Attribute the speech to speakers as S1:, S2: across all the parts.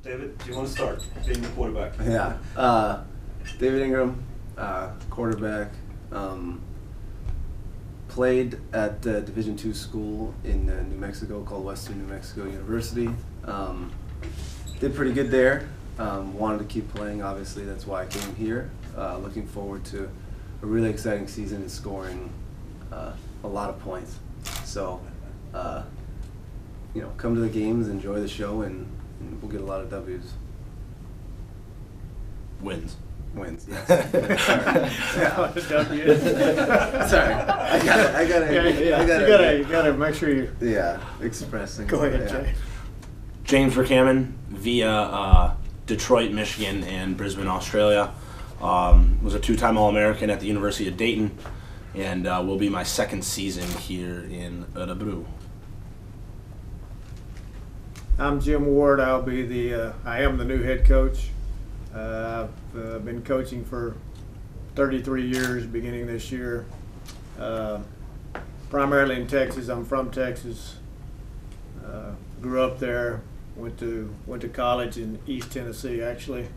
S1: David, do you want to start being the quarterback?
S2: Yeah. David Ingram, quarterback. Played at Division II school in New Mexico called Western New Mexico University. Did pretty good there. Wanted to keep playing, obviously. That's why I came here. Looking forward to a really exciting season and scoring a lot of points. So, come to the games, enjoy the show, and we'll get a lot of W's.
S3: Wins,
S2: yes.
S4: Yeah.
S2: Sorry, I gotta.
S4: You gotta make sure you.
S2: Yeah, expressing.
S4: Go ahead,
S2: yeah.
S4: Jay.
S3: James Vercammen via Detroit, Michigan, and Brisbane, Australia. Was a two-time All-American at the University of Dayton, and will be my second season here in Örebro.
S4: I'm Jim Ward. I am the new head coach. I've been coaching for 33 years, beginning this year. Primarily in Texas. I'm from Texas. Grew up there. Went to college in East Tennessee, actually,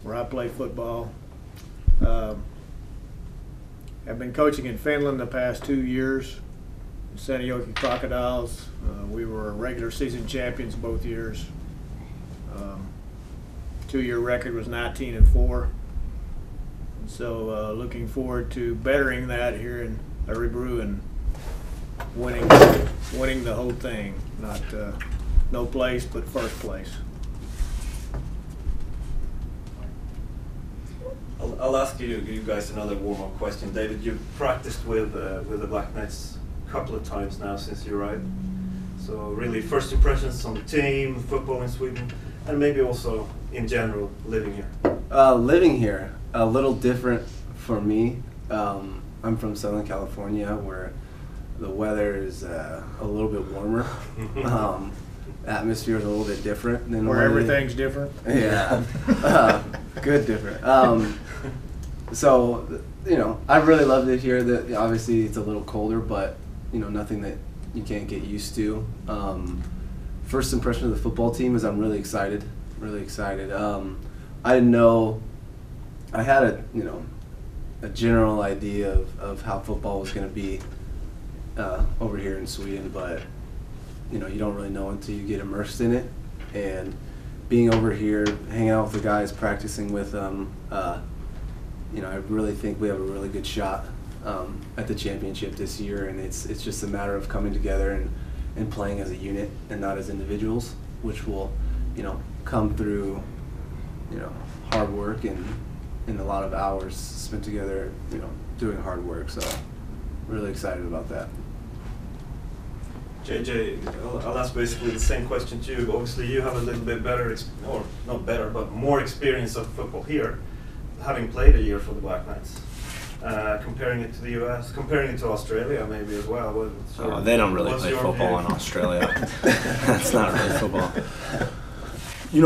S4: where I play football. Have been coaching in Finland the past 2 years. Seinäjoki Crocodiles. We were regular season champions both years. 2-year record was 19-4. And so looking forward to bettering that here in Örebro and winning the whole thing. Not no place, but first place.
S1: I'll ask you guys another warm-up question. David, you've practiced with the Black Knights a couple of times now since you arrived. So really, first impressions on the team, football in Sweden, and maybe also in general living here.
S2: Living here, a little different for me. I'm from Southern California, where the weather is a little bit warmer. Atmosphere is a little bit different than
S4: where everything's different.
S2: Yeah, good different. So I really loved it here. That obviously it's a little colder, but nothing that you can't get used to. First impression of the football team is I'm really excited. Really excited. I didn't know. I had a general idea of how football was going to be over here in Sweden, but you don't really know until you get immersed in it. And being over here, hanging out with the guys, practicing with them, I really think we have a really good shot at the championship this year. And it's just a matter of coming together and playing as a unit and not as individuals, which will come through hard work and a lot of hours spent together doing hard work. So really excited about that.
S1: JJ, I'll ask basically the same question to you. Obviously, you have a little bit better, or not better, but more experience of football here, having played a year for the Black Knights. Comparing it to the US, comparing it to Australia maybe as well.
S3: They don't really play football in Australia. That's not really football.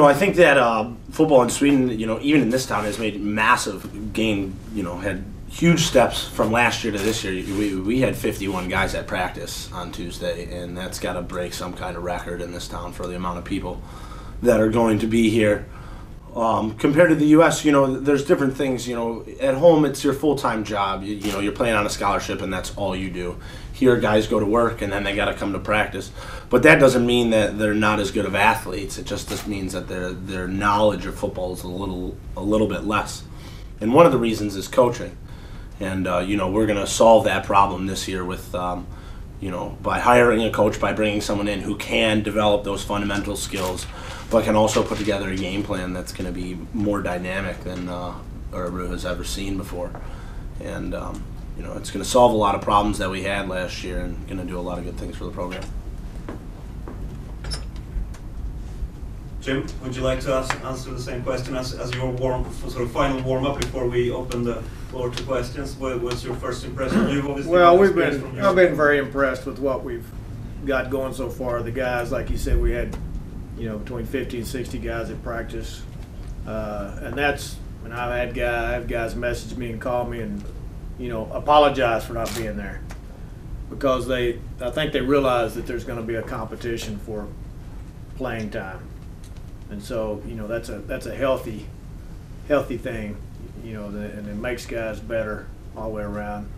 S3: I think that football in Sweden, even in this town, has made massive gain. Had huge steps from last year to this year. We had 51 guys at practice on Tuesday, and that's got to break some kind of record in this town for the amount of people that are going to be here. Compared to the U.S., there's different things. At home, it's your full-time job. You're playing on a scholarship, and that's all you do. Here, guys go to work, and then they got to come to practice. But that doesn't mean that they're not as good of athletes. It just means that their knowledge of football is a little bit less. And one of the reasons is coaching. And we're going to solve that problem this year with by hiring a coach, by bringing someone in who can develop those fundamental skills, but can also put together a game plan that's going to be more dynamic than Örebro has ever seen before. And it's going to solve a lot of problems that we had last year, and going to do a lot of good things for the program.
S1: Jim, would you like to answer the same question as your final warm-up before we open the floor to questions? What's your first impression? You've obviously
S4: I've been very impressed with what we've got going so far. The guys, like you said, we had between 50 and 60 guys at practice, and that's when I've had guys message me and call me and apologize for not being there, because I think they realize that there's going to be a competition for playing time. And so, you know, that's a healthy thing, you know, and it makes guys better all the way around.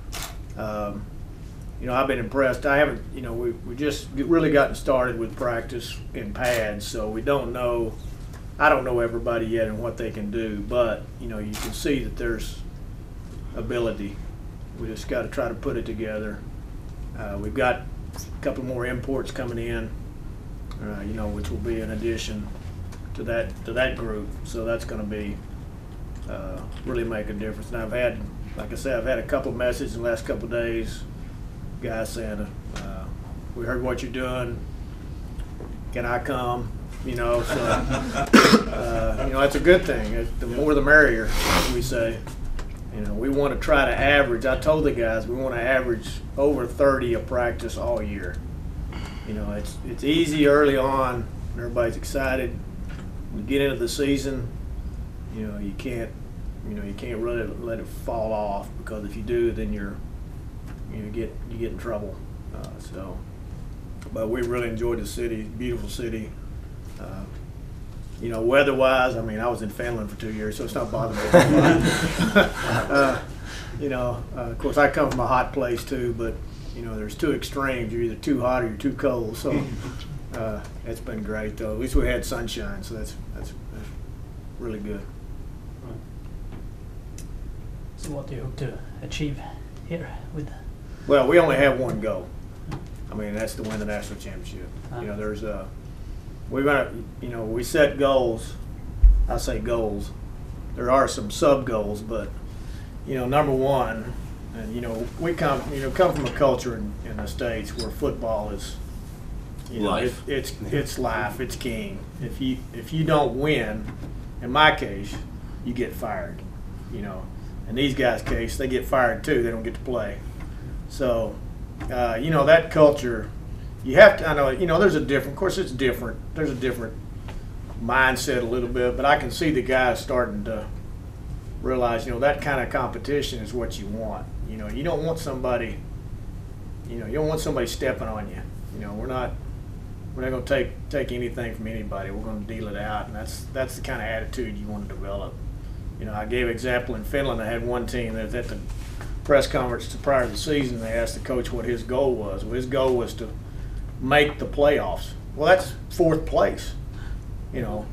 S4: You know, I've been impressed. I haven't, you know, we just really gotten started with practice in pads, so we don't know. I don't know everybody yet and what they can do, but you know, you can see that there's ability. We just got to try to put it together. We've got a couple more imports coming in, you know, which will be an addition to that group. So that's going to be really make a difference. And I've had, like I said, I've had a couple of messages in the last couple of days. Guys saying, "We heard what you're doing. Can I come?" You know, so you know, that's a good thing. The more the merrier, as we say. You know, we want to try to average. I told the guys we want to average over 30 a practice all year. You know, it's easy early on. Everybody's excited. When you get into the season, you know, you can't really let it fall off, because if you do, then you get in trouble. But we really enjoyed the city. Beautiful city. You know, weather-wise, I mean, I was in Finland for 2 years, so it's not bothering me a lot. You know, of course, I come from a hot place too, but you know, there's two extremes. You're either too hot or you're too cold. So it's been great, though. At least we had sunshine, so that's really good.
S5: So what do you hope to achieve here with?
S4: Well, we only have one goal. I mean, that's to win the national championship. You know, there's we're gonna, you know, we set goals. I say goals. There are some sub goals, but you know, number one, and you know, we come from a culture in the States where football is, you know,
S3: life.
S4: It's life. It's king. If you don't win, in my case, you get fired. You know, in these guys' case, they get fired too. They don't get to play. So, you know, that culture. You have to, I know, you know, there's a different, of course it's different. There's a different mindset a little bit, but I can see the guys starting to realize, you know, that kind of competition is what you want. You know, you don't want somebody, you know, you don't want somebody stepping on you. You know, we're not going to take anything from anybody. We're going to deal it out, and that's the kind of attitude you want to develop. You know, I gave an example in Finland. I had one team that was at the press conference prior to the season. They asked the coach what his goal was. Well, his goal was to make the playoffs. Well, that's fourth place. You know,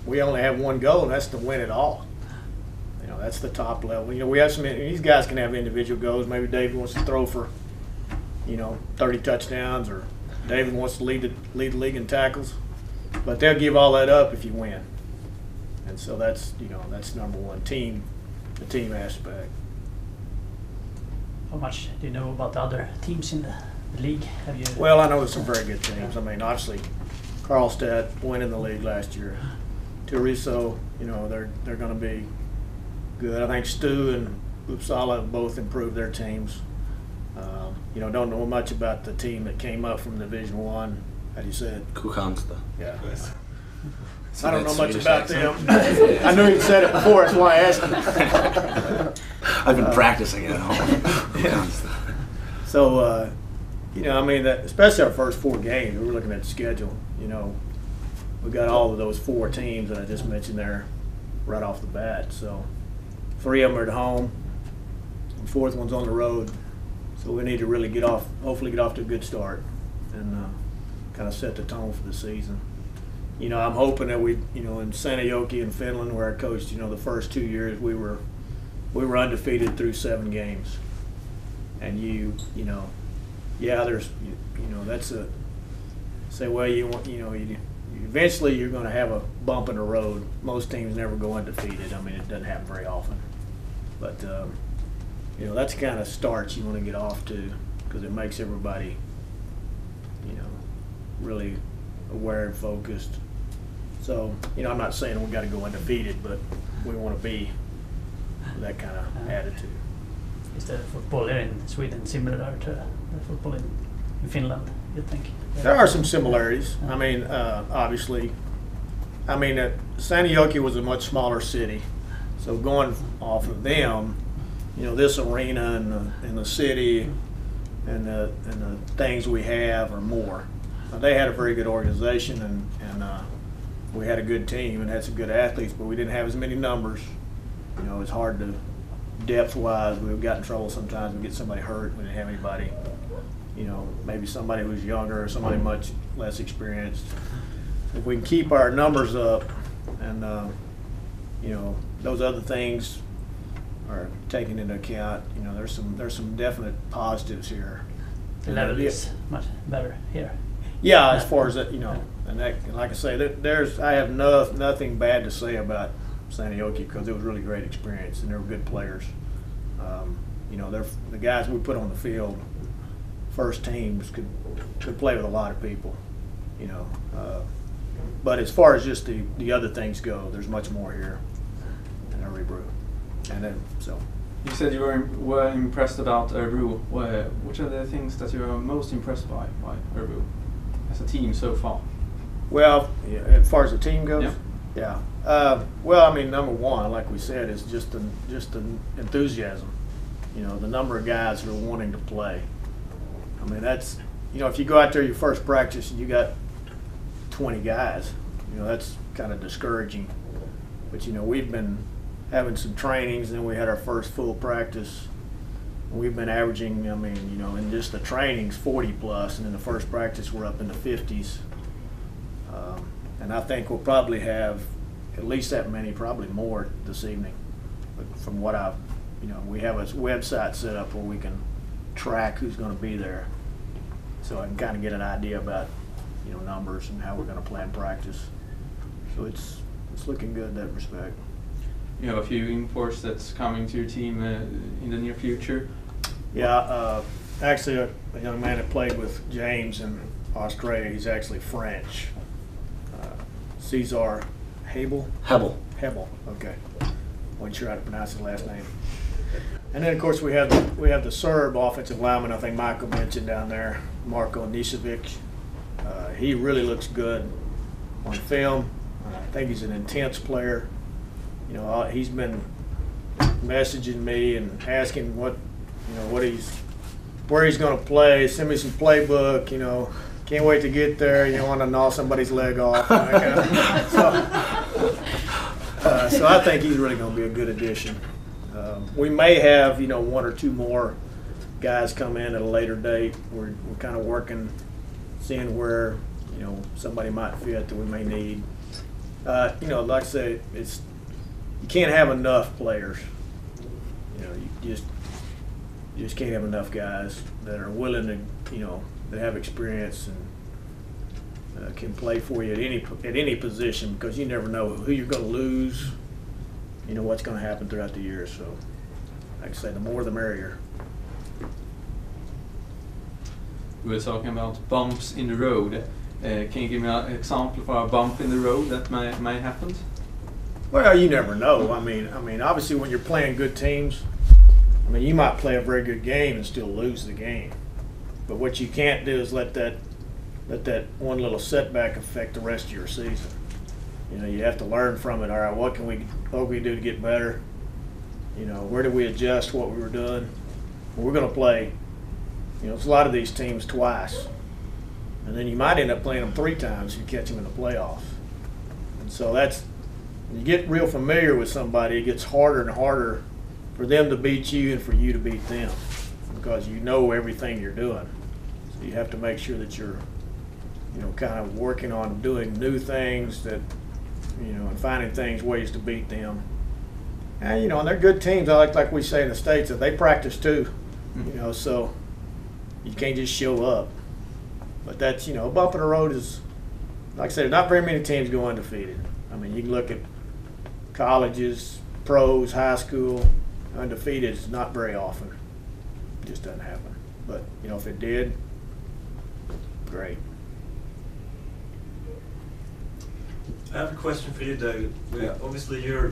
S4: we only have one goal, and that's to win it all. You know, that's the top level. You know, we have some. These guys can have individual goals. Maybe David wants to throw for, you know, 30 touchdowns, or David wants to lead the league in tackles. But they'll give all that up if you win. And so that's, you know, that's number one, the team aspect.
S5: How much do you know about the other teams in the league? Have you?
S4: Well, I know there's some very good teams. I mean, obviously, Karlstad winning the league last year. Turiso, you know, they're going to be good. I think Stu and Uppsala have both improved their teams. You know, don't know much about the team that came up from Division One. How do you say it?
S3: Kristianstad.
S4: Yeah.
S3: So
S4: I don't know much
S3: Swedish
S4: about
S3: accent.
S4: them. I knew you said it before. That's why I asked you.
S3: I've been practicing at home.
S4: Yeah. So, you know, I mean, especially our first 4 games, we were looking at the schedule. You know, we got all of those 4 teams that I just mentioned there right off the bat. So 3 of them are at home, the 4th one's on the road. So we need to really hopefully get off to a good start and kind of set the tone for the season. You know, I'm hoping that we, you know, in Seinäjoki in Finland, where I coached, you know, the first 2 years we were undefeated through 7 games. And you know, yeah, there's, you know, that's a, say, well, you want, you know, eventually you're going to have a bump in the road. Most teams never go undefeated. I mean, it doesn't happen very often. But, you know, that's the kind of starts you want to get off to, because it makes everybody, you know, really aware and focused. So, you know, I'm not saying we got to go undefeated, but we want to be that kind of attitude.
S5: Is the football here in Sweden similar to the football in Finland, you think?
S4: There are some similarities. I mean, obviously, I mean, Seinäjoki was a much smaller city, so going off of them, you know, this arena and the city and the things we have are more. They had a very good organization, and we had a good team and had some good athletes, but we didn't have as many numbers. You know, it's hard to, depth-wise, we've got in trouble sometimes. We get somebody hurt, we didn't have anybody. You know, maybe somebody who's younger or somebody much less experienced. If we can keep our numbers up and, you know, those other things are taken into account, you know, there's some definite positives here.
S5: The level is much better here.
S4: Yeah, as far as that, you know, and like I say, I have nothing bad to say about Santiochi because it was a really great experience and they were good players. You know, the guys we put on the field, first teams could play with a lot of people. You know, but as far as just the other things go, there's much more here in Örebro, and then so.
S6: You said you were impressed about Örebro. Which are the things that you are most impressed by Örebro as a team so far?
S4: Well, yeah, as far as the team goes,
S6: yeah.
S4: Well, I mean, number one, like we said, is just the enthusiasm. You know, the number of guys who are wanting to play. I mean, that's, you know, if you go out there your first practice and you got 20 guys, you know, that's kind of discouraging. But you know, we've been having some trainings, and then we had our first full practice. We've been averaging, I mean, you know, in just the trainings, 40 plus, and in the first practice we're up in the 50s. And I think we'll probably have at least that many, probably more this evening. But from what I've, you know, we have a website set up where we can track who's going to be there, so I can kind of get an idea about, you know, numbers and how we're going to plan practice. So it's looking good in that respect.
S6: You have a few imports that's coming to your team in the near future.
S4: Yeah, actually a young man that played with James in Australia, he's actually French. Cesar Hebel?
S3: Hebel.
S4: Okay. Wasn't sure how to pronounce his last name. And then of course we have the Serb offensive lineman, I think Michael mentioned down there, Marko Nišević. He really looks good on film. I think he's an intense player. You know, he's been messaging me and asking what, you know, where he's going to play. Send me some playbook. You know, can't wait to get there. You don't want to gnaw somebody's leg off. So I think he's really going to be a good addition. We may have, you know, one or two more guys come in at a later date. We're kind of working, seeing where, you know, somebody might fit that we may need. You know, like I say, you can't have enough players. You know, you just can't have enough guys that are willing to, you know, that have experience and can play for you at any position, because you never know who you're going to lose. You know what's going to happen throughout the year. So, like I say, the more the merrier.
S6: We were talking about bumps in the road. Can you give me an example for a bump in the road that may happen?
S4: Well, you never know. I mean, obviously, when you're playing good teams, I mean, you might play a very good game and still lose the game. But what you can't do is let that one little setback affect the rest of your season. You know, you have to learn from it. All right, what can we do to get better? You know, where do we adjust what we were doing? Well, we're going to play, you know, it's a lot of these teams twice. And then you might end up playing them 3 times if you catch them in the playoffs. And so that's, when you get real familiar with somebody, it gets harder and harder for them to beat you and for you to beat them, because you know everything you're doing. So you have to make sure that you're, you know, kind of working on doing new things that, you know, and finding ways to beat them. And, you know, and they're good teams. Like we say in the States, that they practice too, you know, so you can't just show up. But that's, you know, a bump in the road is, like I said, not very many teams go undefeated. I mean, you can look at colleges, pros, high school, undefeated is not very often. It just doesn't happen. But, you know, if it did, great.
S1: I have a question for you, David.
S2: Yeah.
S1: Obviously, you're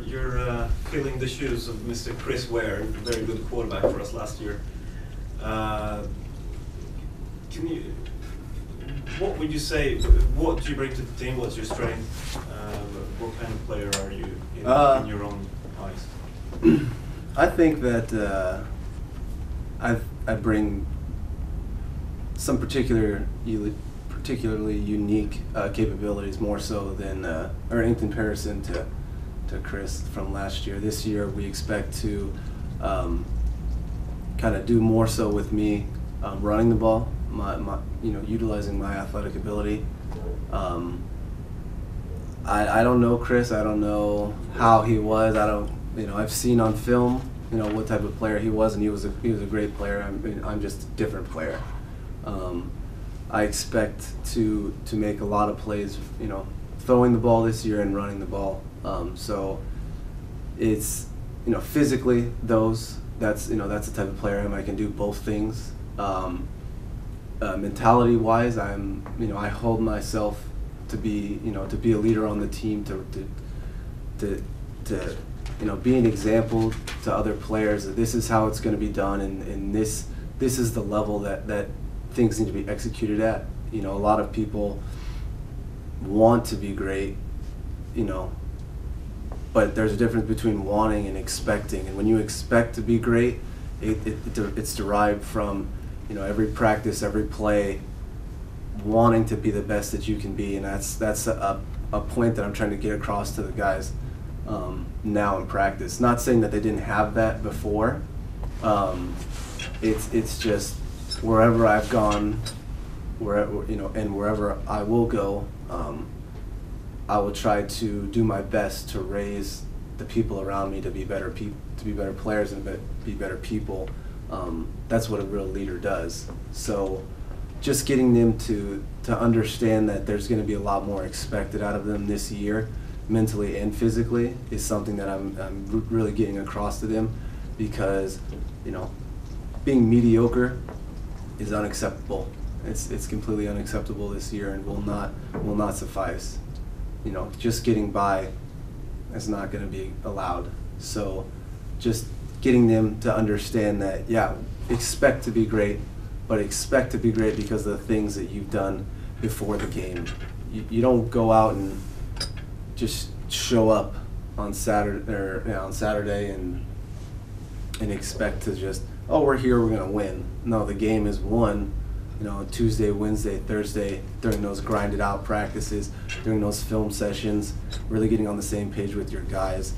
S1: filling the shoes of Mr. Chris Ware, a very good quarterback for us last year. What would you say? What do you bring to the team? What's your strength? What kind of player are you in your own eyes?
S2: I think that I bring some particular particularly unique capabilities, more so than or in comparison to Chris from last year. This year we expect to kind of do more so with me running the ball, my utilizing my athletic ability. I don't know Chris. I don't know how he was. I've seen on film, what type of player he was, and he was a great player. I'm just a different player. I expect to make a lot of plays, throwing the ball this year and running the ball. So it's, physically that's the type of player I can do both things. Mentality wise, I hold myself to be a leader on the team, to be an example to other players that this is how it's going to be done, and this is the level that things need to be executed at. A lot of people want to be great, but there's a difference between wanting and expecting. And when you expect to be great, it's derived from every practice, every play, wanting to be the best that you can be, and that's a point that I'm trying to get across to the guys now in practice. Not saying that they didn't have that before. It's just wherever I've gone, and wherever I will go, I will try to do my best to raise the people around me to be better players and be better people. That's what a real leader does. So just getting them to understand that there's going to be a lot more expected out of them this year, mentally and physically, is something that I'm really getting across to them, because being mediocre is unacceptable. It's completely unacceptable this year, and will not suffice. Just getting by is not going to be allowed. So just getting them to understand that, expect to be great, but expect to be great because of the things that you've done before the game. You don't go out and just show up on Saturday and expect to just, we're here, we're going to win. No, the game is won, Tuesday, Wednesday, Thursday, during those grinded out practices, during those film sessions, really getting on the same page with your guys.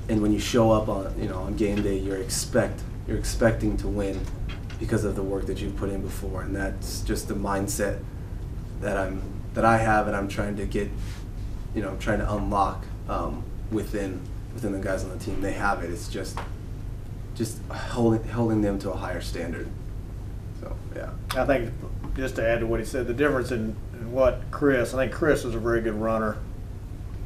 S2: And when you show up on game day, you're expecting to win because of the work that you've put in before. And that's just the mindset that I have, and I'm trying to get, I'm trying to unlock within the guys on the team. They have it. It's just holding them to a higher standard. So yeah. I
S4: think, just to add to what he said, the difference in what I think Chris was a very good runner,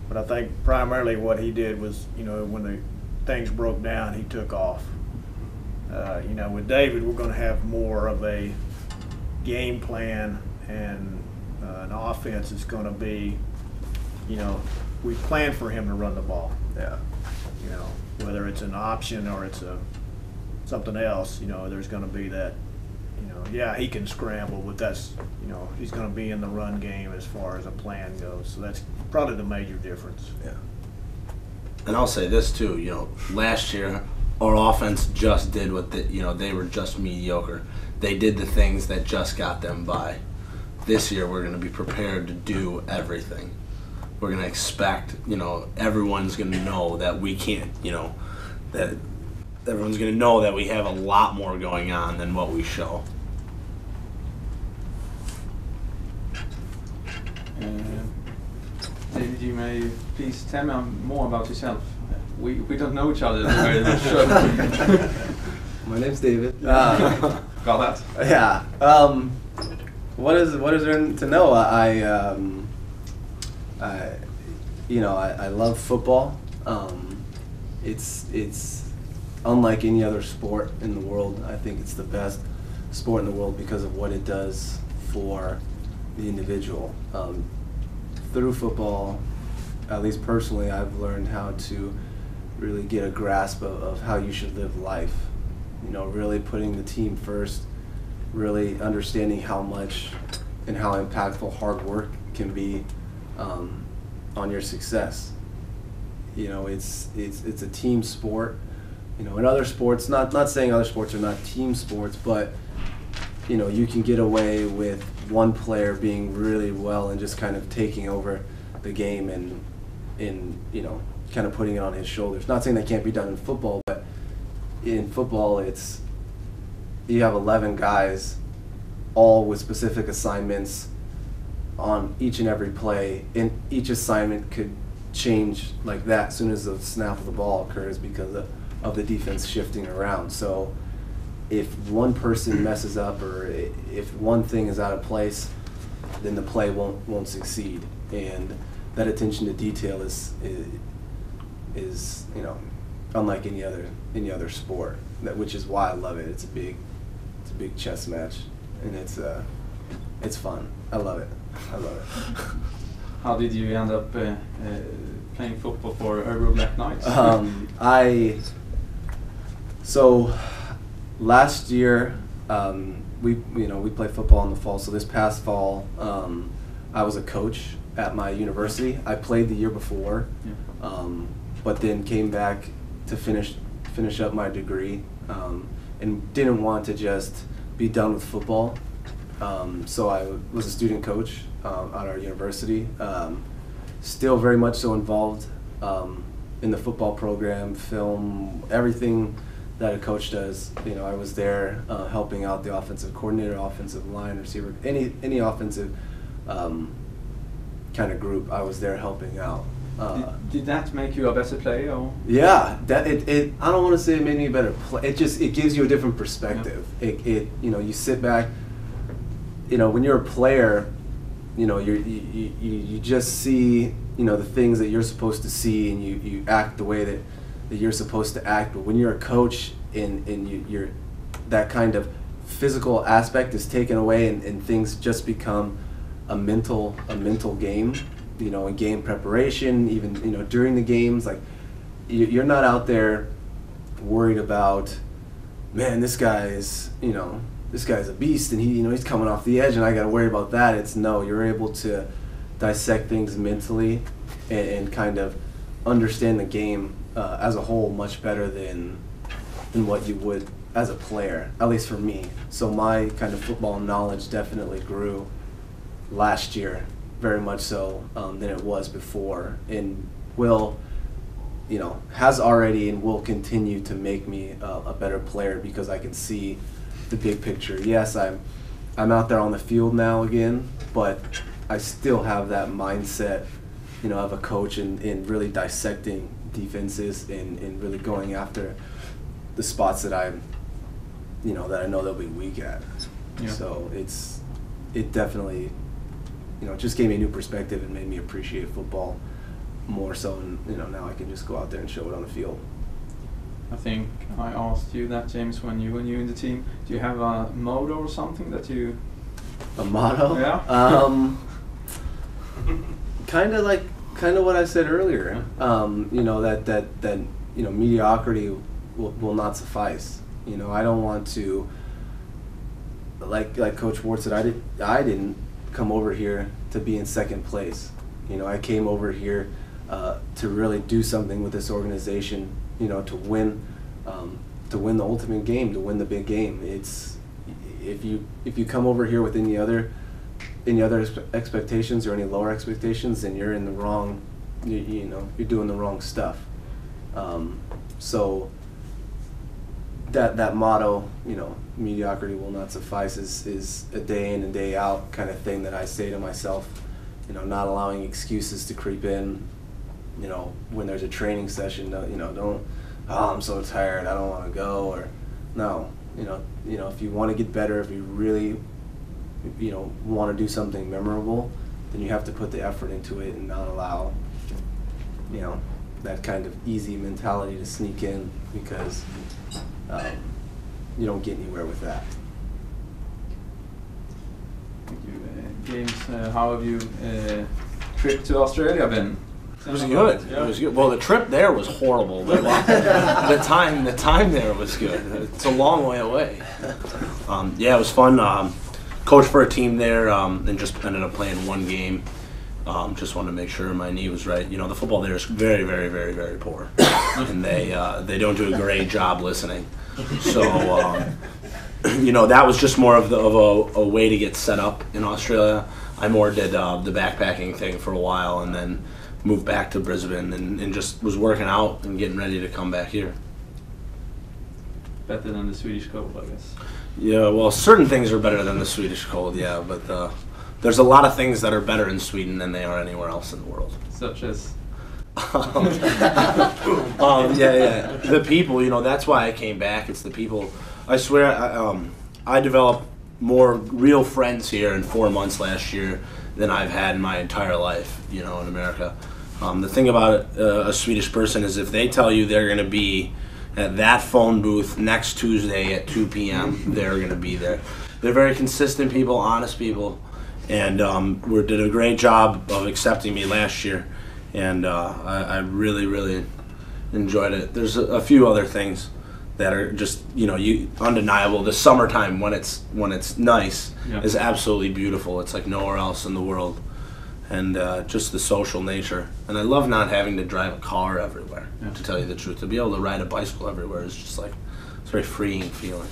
S4: but I think primarily what he did was, when the things broke down, he took off. With David, we're going to have more of a game plan, and an offense is going to be, we plan for him to run the ball.
S2: Yeah.
S4: Whether it's an option or it's something else, there's going to be that, he can scramble, but that's, he's going to be in the run game as far as a plan goes. So that's probably the major difference.
S2: Yeah.
S3: And I'll say this too, last year our offense just did what they were just mediocre. They did the things that just got them by. This year we're going to be prepared to do everything. We're going to expect, everyone's going to know that we can't, that everyone's going to know that we have a lot more going on than what we show.
S6: David, you may please tell me more about yourself. We don't know each other very much. So.
S2: My name's David.
S6: Got that?
S2: Yeah. What is there to know? I love football. It's unlike any other sport in the world. I think it's the best sport in the world because of what it does for the individual. Through football, at least personally, I've learned how to really get a grasp of how you should live life. Really putting the team first, really understanding how much and how impactful hard work can be on your success. It's a team sport. In other sports, not saying other sports are not team sports, but you can get away with one player being really well and just kind of taking over the game and you know, kind of putting it on his shoulders. Not saying that can't be done in football, but in football it's you have 11 guys all with specific assignments on each and every play, and each assignment could change like that as soon as the snap of the ball occurs because of the defense shifting around. So if one person messes up or if one thing is out of place, then the play won't succeed. And that attention to detail is you know, unlike any other sport. Which is why I love it. It's a big chess match, and it's fun. I love it.
S6: How did you end up playing football for Örebro Black Knights?
S2: So last year we played football in the fall. So this past fall I was a coach at my university. I played the year before, but then came back to finish up my degree, and didn't want to just be done with football. So I was a student coach at our university, still very much so involved in the football program, film, everything that a coach does. You know, I was there helping out the offensive coordinator, offensive line, receiver, any offensive kind of group. I was there helping out.
S6: Did that make you a better player? Or?
S2: Yeah, I don't want to say it made me a better player. It gives you a different perspective. Yeah. You know, you sit back. You know, when you're a player, you know, you just see, you know, the things that you're supposed to see, and you act the way that you're supposed to act. But when you're a coach and you're that kind of physical aspect is taken away, and things just become a mental game. You know, in game preparation, even, you know, during the games, like you're not out there worried about, man, this guy's a beast, and he's coming off the edge, and I got to worry about that. You're able to dissect things mentally and kind of understand the game as a whole much better than what you would as a player, at least for me. So my kind of football knowledge definitely grew last year, very much so, than it was before, and has already and will continue to make me a better player because I can see the big picture. Yes, I'm out there on the field now again, but I still have that mindset, you know, of a coach in really dissecting defenses and really going after the spots that I know they'll be weak at. Yeah. So it definitely, you know, it just gave me a new perspective and made me appreciate football more so, and, you know, now I can just go out there and show it on the field.
S6: I think I asked you that, James, when you in the team. Do you have a motto or something that you?
S2: A motto?
S6: Yeah.
S2: Kind of what I said earlier. You know, that you know, mediocrity will not suffice. You know, I don't want to, like Coach Ward said, I didn't come over here to be in second place. You know, I came over here to really do something with this organization, you know, to win the ultimate game, to win the big game. It's if you come over here with any other expectations or any lower expectations, then you're in the wrong, you know, you're doing the wrong stuff. So that motto, you know, mediocrity will not suffice, is a day in and day out kind of thing that I say to myself. You know, not allowing excuses to creep in. You know, when there's a training session, don't, oh, I'm so tired, I don't want to go, or no. You know, if you want to get better, if you really, you know, want to do something memorable, then you have to put the effort into it and not allow, you know, that kind of easy mentality to sneak in, because you don't get anywhere with that.
S6: Thank you, James. How have you trip to Australia been?
S3: It was good. Yeah. It was good. Well, the trip there was horrible. But the time there was good. It's a long way away. Yeah, it was fun. Coached for a team there, and just ended up playing one game. Just wanted to make sure my knee was right. You know, the football there is very, very, very, very poor, and they don't do a great job listening. So you know, that was just more of a way to get set up in Australia. I more did the backpacking thing for a while, and then moved back to Brisbane and just was working out and getting ready to come back here.
S6: Better than the Swedish cold, I guess.
S3: Yeah, well, certain things are better than the Swedish cold, yeah, but there's a lot of things that are better in Sweden than they are anywhere else in the world.
S6: Such as?
S3: Yeah. The people, you know, that's why I came back. It's the people. I swear, I developed more real friends here in 4 months last year than I've had in my entire life, you know, in America. The thing about a Swedish person is if they tell you they're going to be at that phone booth next Tuesday at 2 p.m., they're going to be there. They're very consistent people, honest people, and we did a great job of accepting me last year, and I really, really enjoyed it. There's a few other things that are just, you know, undeniable. The summertime when it's nice is absolutely beautiful. It's like nowhere else in the world. And just the social nature. And I love not having to drive a car everywhere, to tell you the truth. To be able to ride a bicycle everywhere is just like, it's a very freeing feeling.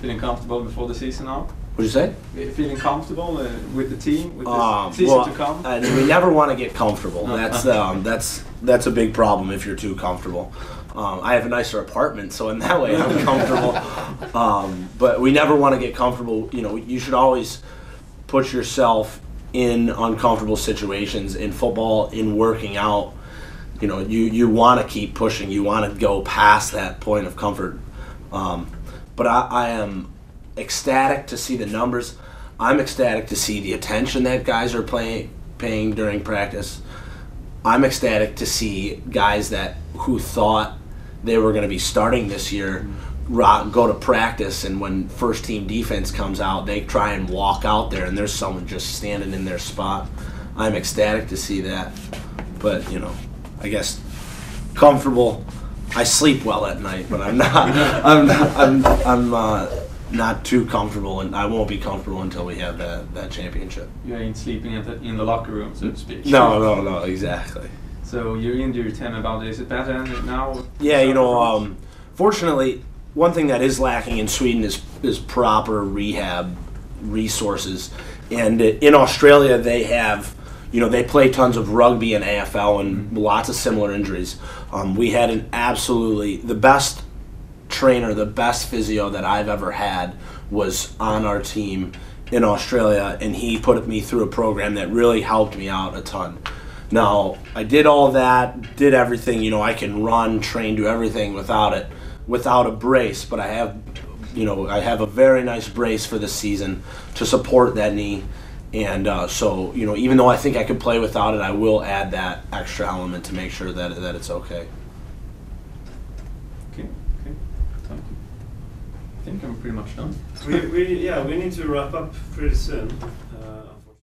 S6: Feeling comfortable before the season now?
S3: What'd you say?
S6: Feeling comfortable with the team, with the season to come?
S3: We never want to get comfortable. That's a big problem if you're too comfortable. I have a nicer apartment, so in that way I'm comfortable. But we never want to get comfortable. You know, you should always put yourself in uncomfortable situations in football, in working out. You know, you want to keep pushing. You want to go past that point of comfort. But I am ecstatic to see the numbers. I'm ecstatic to see the attention that guys are paying during practice. I'm ecstatic to see guys who thought they were going to be starting this year go to practice, and when first team defense comes out, they try and walk out there and there's someone just standing in their spot. I'm ecstatic to see that. But, you know, I guess comfortable. I sleep well at night, but I'm not too comfortable, and I won't be comfortable until we have that championship.
S6: You ain't sleeping in the locker room, so to speak.
S3: No, exactly.
S6: So your injury, tell me about it. Is it better now?
S3: Yeah, you know, fortunately, one thing that is lacking in Sweden is proper rehab resources. And in Australia, they have, you know, they play tons of rugby and AFL and lots of similar injuries. We had the best trainer, the best physio that I've ever had was on our team in Australia, and he put me through a program that really helped me out a ton. Now, I did all that, did everything, you know, I can run, train, do everything without a brace, but I have a very nice brace for this season to support that knee. And so, you know, even though I think I could play without it, I will add that extra element to make sure that it's okay.
S6: Okay. Thank you. I think I'm pretty much done.
S1: We need to wrap up pretty soon.